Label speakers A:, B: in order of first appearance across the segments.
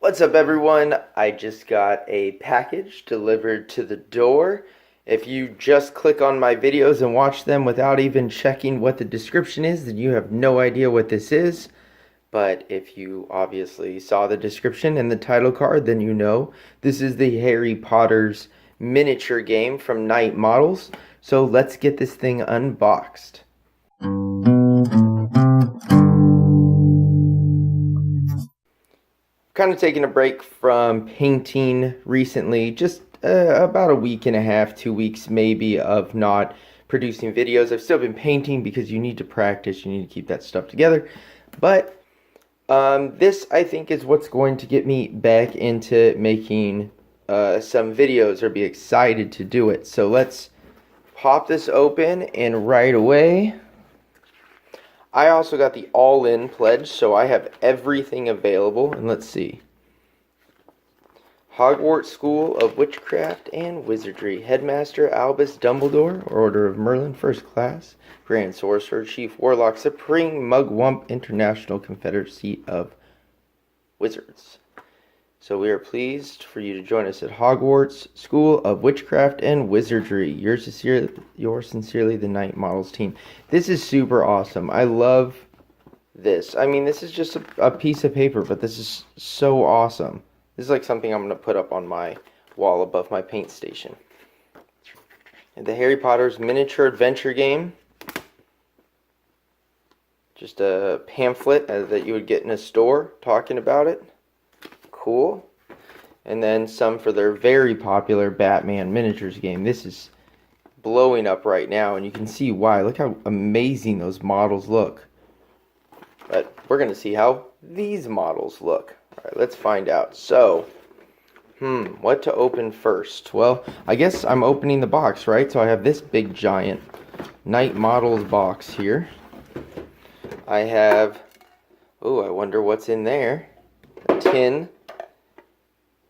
A: What's up, everyone? I just got a package delivered to the door. If you just click on my videos and watch them without even checking what the description is, then you have no idea what this is. But if you obviously saw the description and the title card, then you know this is the Harry Potter's miniature game from Night Models. So let's get this thing unboxed. Kind of taking a break from painting recently, just about a week and a half, 2 weeks maybe of not producing videos. I've still been painting because you need to practice, you need to keep that stuff together. But this, I think, is what's going to get me back into making some videos or be excited to do it. So let's pop this open, and right away, I also got the all-in pledge, so I have everything available. And let's see. Hogwarts School of Witchcraft and Wizardry. Headmaster Albus Dumbledore, Order of Merlin, First Class. Grand Sorcerer, Chief Warlock, Supreme Mugwump, International Confederacy of Wizards. So we are pleased for you to join us at Hogwarts School of Witchcraft and Wizardry. Yours sincerely, the Night Models team. This is super awesome. I love this. I mean, this is just a piece of paper, but this is so awesome. This is like something I'm going to put up on my wall above my paint station. And the Harry Potter's miniature adventure game. Just a pamphlet that you would get in a store talking about it. Cool. And then some for their very popular Batman miniatures game. This is blowing up right now, and you can see why. Look how amazing those models look. But we're going to see how these models look. Alright, let's find out. So, what to open first? Well, I guess I'm opening the box, right? So I have this big giant Night Models box here. I have, I wonder what's in there. A tin.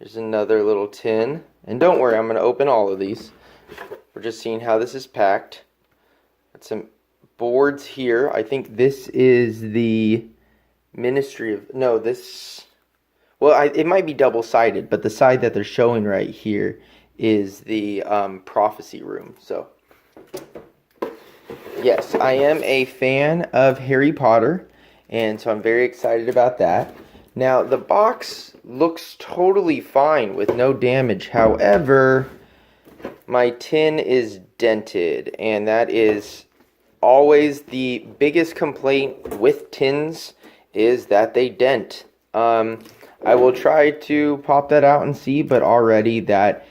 A: There's another little tin. And don't worry, I'm going to open all of these. We're just seeing how this is packed. Got some boards here. I think this is the Ministry of... No, this... Well, it might be double-sided, but the side that they're showing right here is the prophecy room. So, yes, I am a fan of Harry Potter, and so I'm very excited about that. Now, the box looks totally fine with no damage. However, my tin is dented, and that is always the biggest complaint with tins, is that they dent. I will try to pop that out and see, but already that,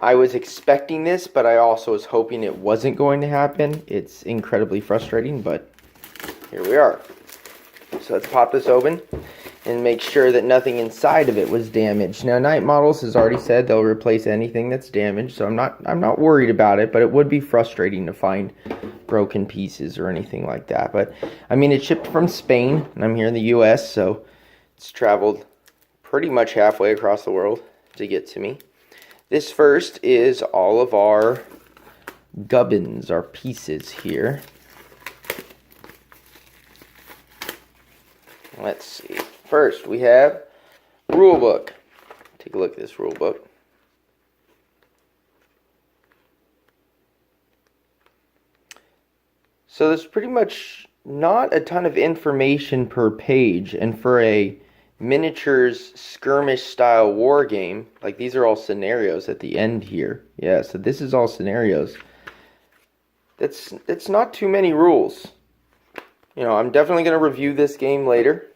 A: I was expecting this, but I also was hoping it wasn't going to happen. It's incredibly frustrating, but here we are. So let's pop this open and make sure that nothing inside of it was damaged. Now, Night Models has already said they'll replace anything that's damaged, so I'm not worried about it, but it would be frustrating to find broken pieces or anything like that. But I mean, it's shipped from Spain, and I'm here in the US, so it's traveled pretty much halfway across the world to get to me. This first is all of our gubbins, our pieces here. Let's see. First, we have rulebook. Take a look at this rulebook. So there's pretty much not a ton of information per page, and for a miniatures skirmish style war game, like these are all scenarios at the end here. Yeah, so this is all scenarios. It's not too many rules. I'm definitely going to review this game later.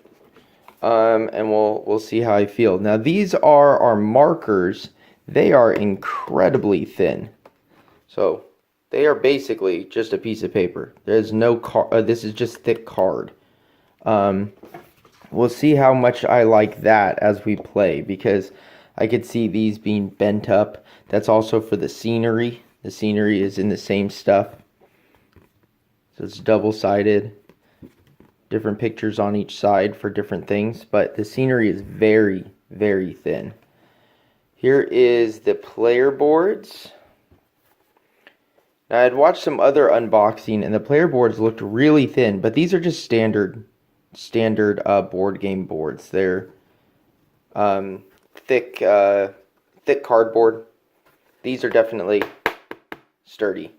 A: And we'll see how I feel. Now, these are our markers. They are incredibly thin. So, they are basically just a piece of paper. There's no this is just thick card. We'll see how much I like that as we play, because I could see these being bent up. That's also for the scenery. The scenery is in the same stuff. So it's double-sided. Different pictures on each side for different things, but the scenery is very, very thin. Here is the player boards. Now, I had watched some other unboxing, and the player boards looked really thin, but these are just standard board game boards. They're thick thick cardboard. These are definitely sturdy.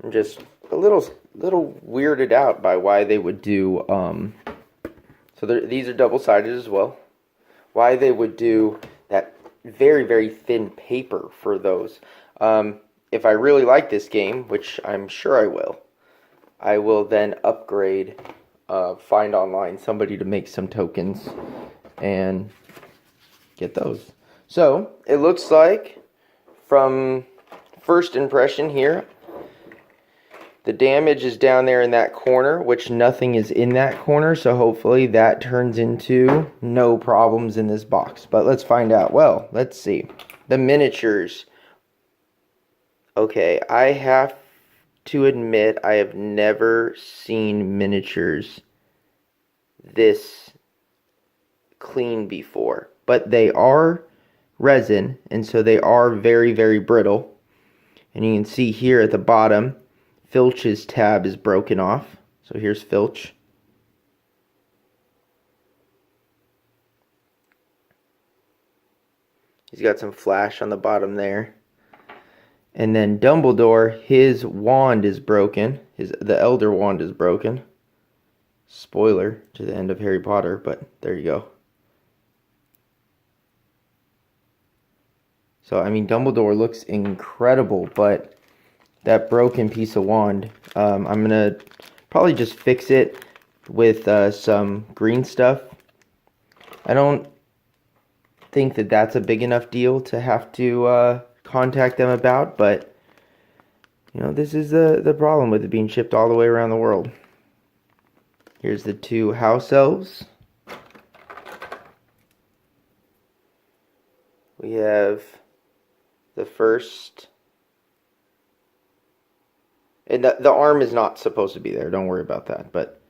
A: I'm just a little weirded out by why they would do these are double-sided as well. Why they would do that very thin paper for those. If I really like this game, which I'm sure I will then upgrade, find online somebody to make some tokens and get those. So it looks like, from first impression here, the damage is down there in that corner, which nothing is in that corner, so hopefully that turns into no problems in this box. But let's find out. Well, let's see. The miniatures. Okay, I have to admit I have never seen miniatures this clean before. But they are resin, and so they are very brittle. And you can see here at the bottom, Filch's tab is broken off. So here's Filch. He's got some flash on the bottom there. And then Dumbledore, his wand is broken. The Elder Wand is broken. Spoiler to the end of Harry Potter, but there you go. So, I mean, Dumbledore looks incredible, but that broken piece of wand, I'm going to probably just fix it with some green stuff. I don't think that that's a big enough deal to have to contact them about, but, you know, this is the problem with it being shipped all the way around the world. Here's the two house elves. We have the first, and the arm is not supposed to be there, don't worry about that, but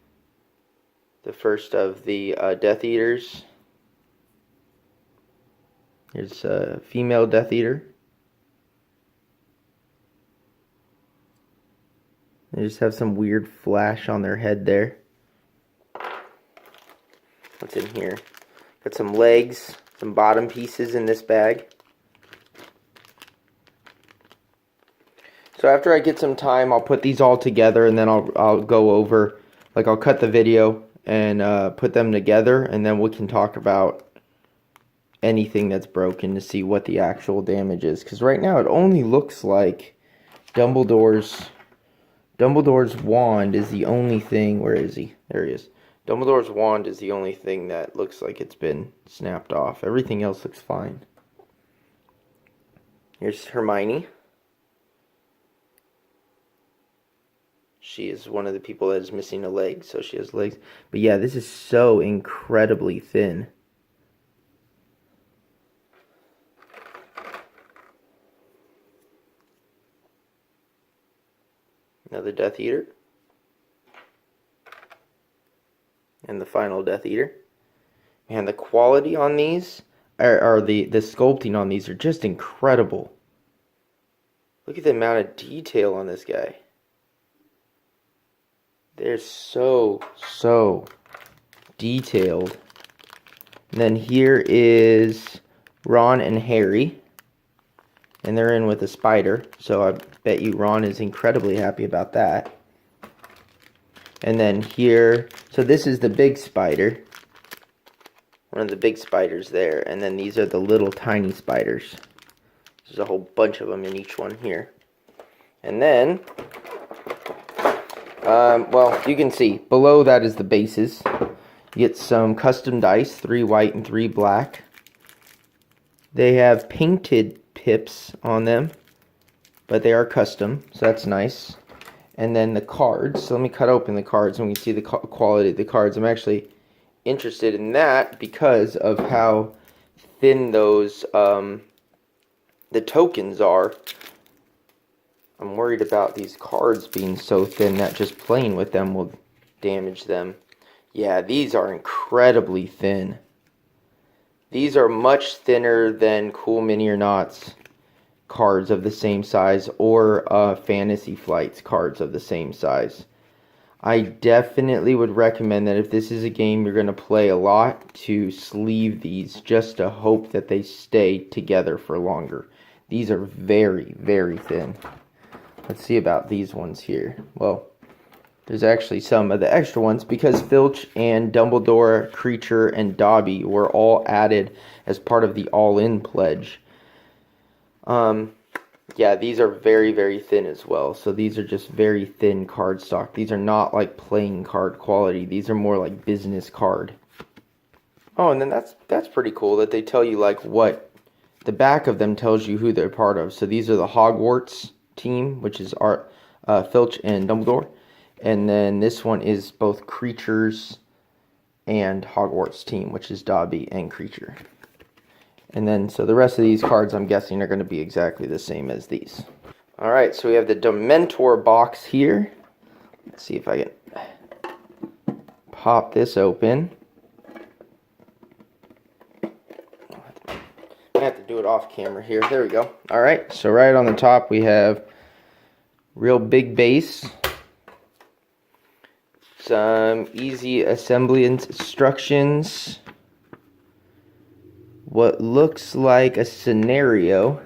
A: the first of the Death Eaters. Here's a female Death Eater. They just have some weird flash on their head there. What's in here? Got some legs, some bottom pieces in this bag. So after I get some time, I'll put these all together, and then I'll go over, like, I'll cut the video and put them together, and then we can talk about anything that's broken to see what the actual damage is. Because right now it only looks like Dumbledore's wand is the only thing. Where is he? There he is. Dumbledore's wand is the only thing that looks like it's been snapped off. Everything else looks fine. Here's Hermione. She is one of the people that is missing a leg, so she has legs. But yeah, this is so incredibly thin. Another Death Eater. And the final Death Eater. Man, the quality on these, or the sculpting on these are just incredible. Look at the amount of detail on this guy. They're so detailed. And then here is Ron and Harry. And they're in with a spider. So I bet you Ron is incredibly happy about that. And then here, so this is the big spider. One of the big spiders there. And then these are the little tiny spiders. There's a whole bunch of them in each one here. And then, well, you can see, below that is the bases. You get some custom dice, 3 white and 3 black. They have painted pips on them, but they are custom, so that's nice. And then the cards, so let me cut open the cards and we can see the quality of the cards. I'm actually interested in that because of how thin those, the tokens are. I'm worried about these cards being so thin that just playing with them will damage them. Yeah, these are incredibly thin. These are much thinner than Cool Mini or Not's cards of the same size, or Fantasy Flight's cards of the same size. I definitely would recommend that if this is a game you're going to play a lot, to sleeve these just to hope that they stay together for longer. These are very, very thin. Let's see about these ones here. Well, there's actually some of the extra ones because Filch and Dumbledore, Creature, and Dobby were all added as part of the All-In pledge. Yeah, these are very, very thin as well. So these are just very thin cardstock. These are not like playing card quality. These are more like business card. Oh, and then that's pretty cool that they tell you like what the back of them tells you who they're part of. So these are the Hogwarts team, which is Filch and Dumbledore. And then this one is both Creatures and Hogwarts team, which is Dobby and Creature. And then, so the rest of these cards, I'm guessing, are going to be exactly the same as these. Alright, so we have the Dementor box here. Let's see if I can pop this open. I have to do it off camera here. There we go. Alright, so right on the top we have real big base. Some easy assembly instructions. What looks like a scenario,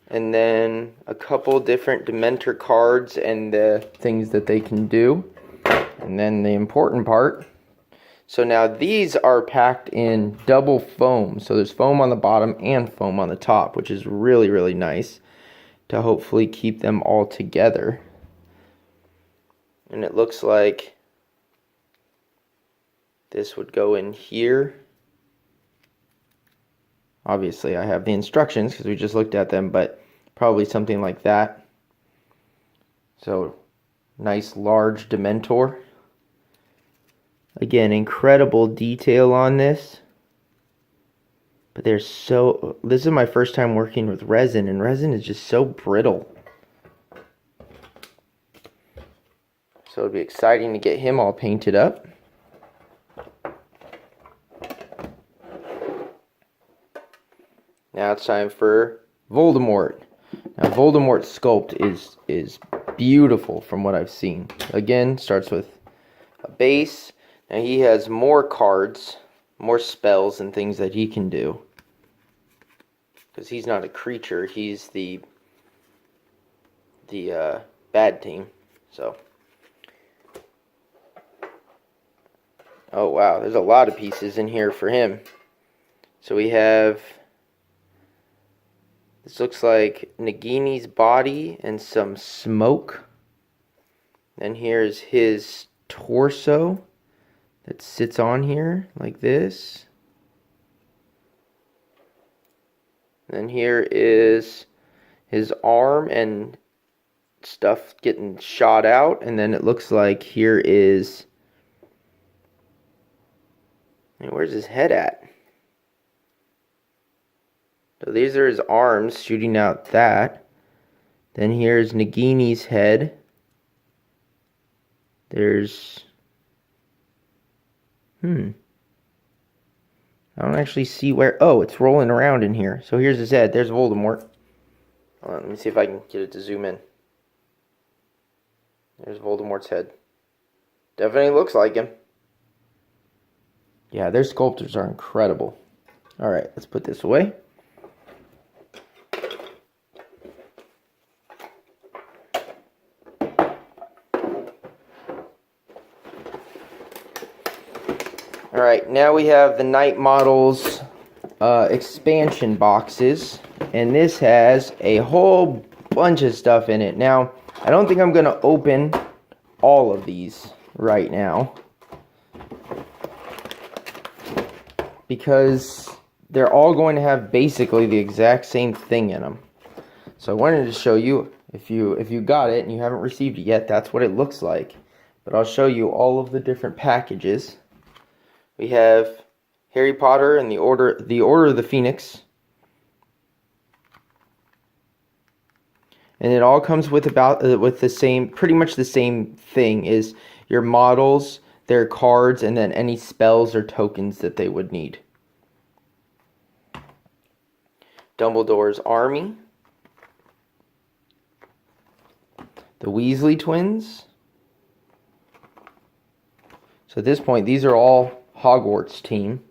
A: and then a couple different Dementor cards and the things that they can do, and then the important part. So now these are packed in double foam, so there's foam on the bottom and foam on the top, which is really, really nice to hopefully keep them all together. And it looks like this would go in here. Obviously, I have the instructions because we just looked at them, but probably something like that. So, nice large Dementor. Again, incredible detail on this. But this is my first time working with resin, and resin is just so brittle. So it'd be exciting to get him all painted up. Now it's time for Voldemort. Now Voldemort's sculpt is beautiful from what I've seen. Again, starts with a base. Now he has more cards, more spells and things that he can do. Because he's not a creature, he's the bad team. So, oh wow, there's a lot of pieces in here for him. So we have, this looks like Nagini's body and some smoke. Then here's his torso that sits on here like this. Then here is his arm and stuff getting shot out. And then it looks like here is, where's his head at? So these are his arms shooting out that. Then here's Nagini's head. There's... I don't actually see where... Oh, it's rolling around in here. So here's his head. There's Voldemort. Hold on, let me see if I can get it to zoom in. There's Voldemort's head. Definitely looks like him. Yeah, their sculptures are incredible. Alright, let's put this away. Alright, now we have the Night Models expansion boxes. And this has a whole bunch of stuff in it. Now, I don't think I'm going to open all of these right now, because they're all going to have basically the exact same thing in them. So I wanted to show you, if you got it and you haven't received it yet, that's what it looks like. But I'll show you all of the different packages. We have Harry Potter and the Order of the Phoenix. And it all comes with with the same, pretty much the same thing, is your models, their cards, and then any spells or tokens that they would need. Dumbledore's army. The Weasley twins. So at this point, these are all Hogwarts team.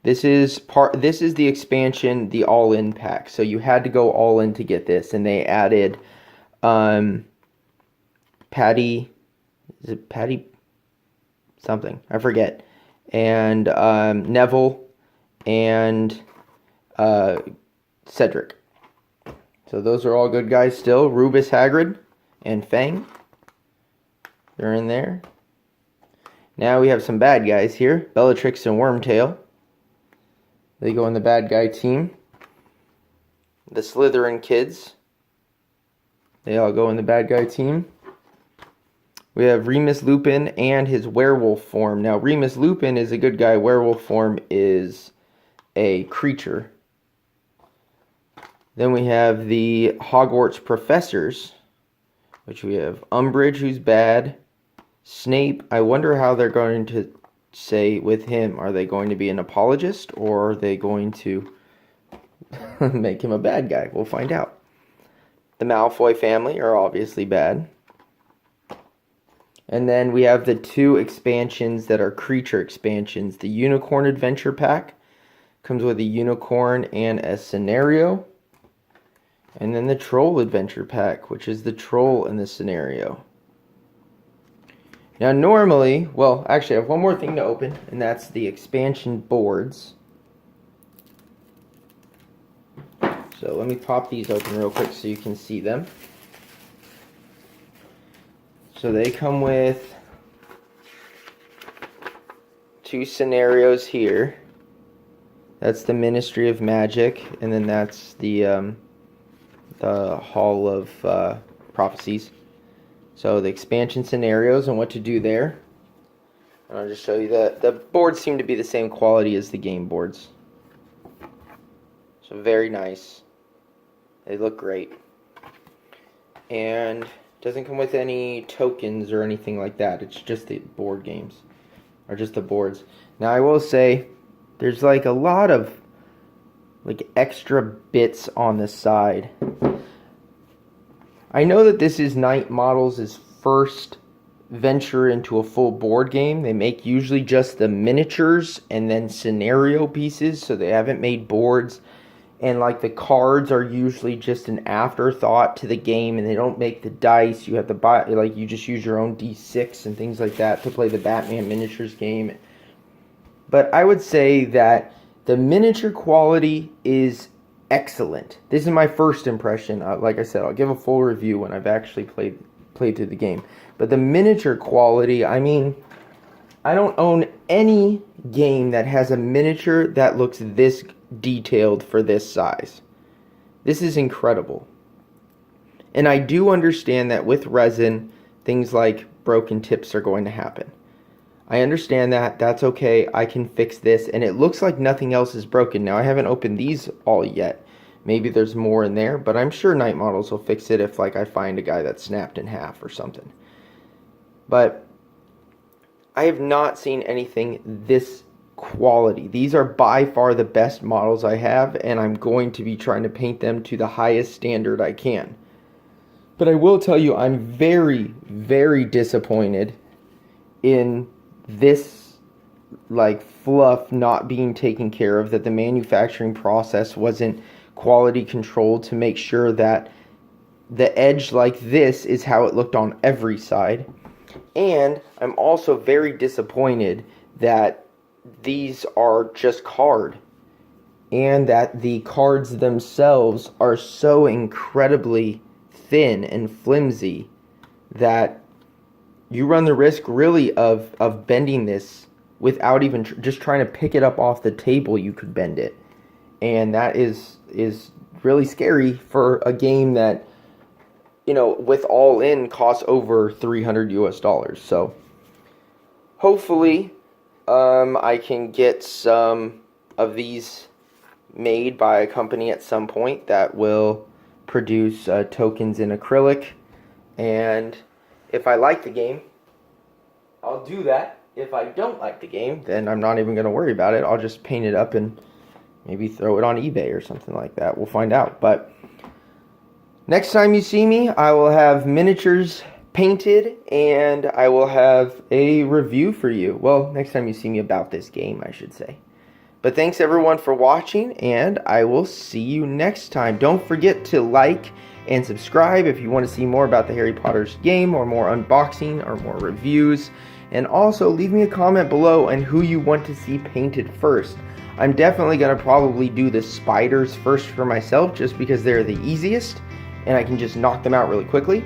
A: This is the expansion, the all-in pack. So you had to go all in to get this, and they added Patty, is it Patty something? I forget. And Neville and Cedric. So those are all good guys still. Rubus Hagrid and Fang. They're in there. Now we have some bad guys here. Bellatrix and Wormtail. They go in the bad guy team. The Slytherin kids. They all go in the bad guy team. We have Remus Lupin and his werewolf form. Now, Remus Lupin is a good guy. Werewolf form is a creature. Then we have the Hogwarts professors, which we have Umbridge, who's bad. Snape, I wonder how they're going to say with him. Are they going to be an apologist, or are they going to make him a bad guy? We'll find out. The Malfoy family are obviously bad. And then we have the 2 expansions that are creature expansions. The Unicorn Adventure Pack comes with a unicorn and a scenario. And then the Troll Adventure Pack, which is the troll in the scenario. Now normally, well, actually I have one more thing to open, and that's the expansion boards. So let me pop these open real quick so you can see them. So they come with 2 scenarios here. That's the Ministry of Magic, and then that's the Hall of Prophecies. So the expansion scenarios and what to do there. And I'll just show you that the boards seem to be the same quality as the game boards. So very nice. They look great. And doesn't come with any tokens or anything like that. It's just the board games. Or just the boards. Now I will say, there's like a lot of like extra bits on the side. I know that this is Knight Models' first venture into a full board game. They make usually just the miniatures and then scenario pieces, so they haven't made boards. And like the cards are usually just an afterthought to the game, and they don't make the dice. You have to buy, like, you just use your own D6 and things like that to play the Batman miniatures game. But I would say that the miniature quality is excellent. This is my first impression. Like I said, I'll give a full review when I've actually played through the game. But the miniature quality, I mean, I don't own any game that has a miniature that looks this detailed for this size. This is incredible. And I do understand that with resin, things like broken tips are going to happen. I understand that. That's okay. I can fix this. And it looks like nothing else is broken. Now, I haven't opened these all yet. Maybe there's more in there. But I'm sure Knight Models will fix it if, like, I find a guy that's snapped in half or something. But I have not seen anything this quality. These are by far the best models I have. And I'm going to be trying to paint them to the highest standard I can. But I will tell you, I'm very, very disappointed in this like fluff not being taken care of, that the manufacturing process wasn't quality controlled to make sure that the edge like this is how it looked on every side. And I'm also very disappointed that these are just card, and that the cards themselves are so incredibly thin and flimsy that you run the risk really of bending this without even just trying to pick it up off the table. You could bend it, and that is really scary for a game that, you know, with all in costs over $300 US. So hopefully I can get some of these made by a company at some point that will produce tokens in acrylic. And if I like the game, I'll do that. If I don't like the game, then I'm not even going to worry about it. I'll just paint it up and maybe throw it on eBay or something like that. We'll find out. But next time you see me, I will have miniatures painted, and I will have a review for you. Well, next time you see me about this game, I should say. But thanks everyone for watching, and I will see you next time. Don't forget to like and subscribe if you want to see more about the Harry Potter's game, or more unboxing, or more reviews. And also leave me a comment below on who you want to see painted first. I'm definitely going to probably do the spiders first for myself, just because they're the easiest and I can just knock them out really quickly.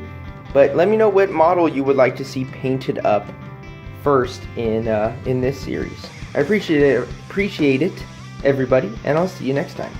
A: But let me know what model you would like to see painted up first in this series. I appreciate it, everybody, and I'll see you next time.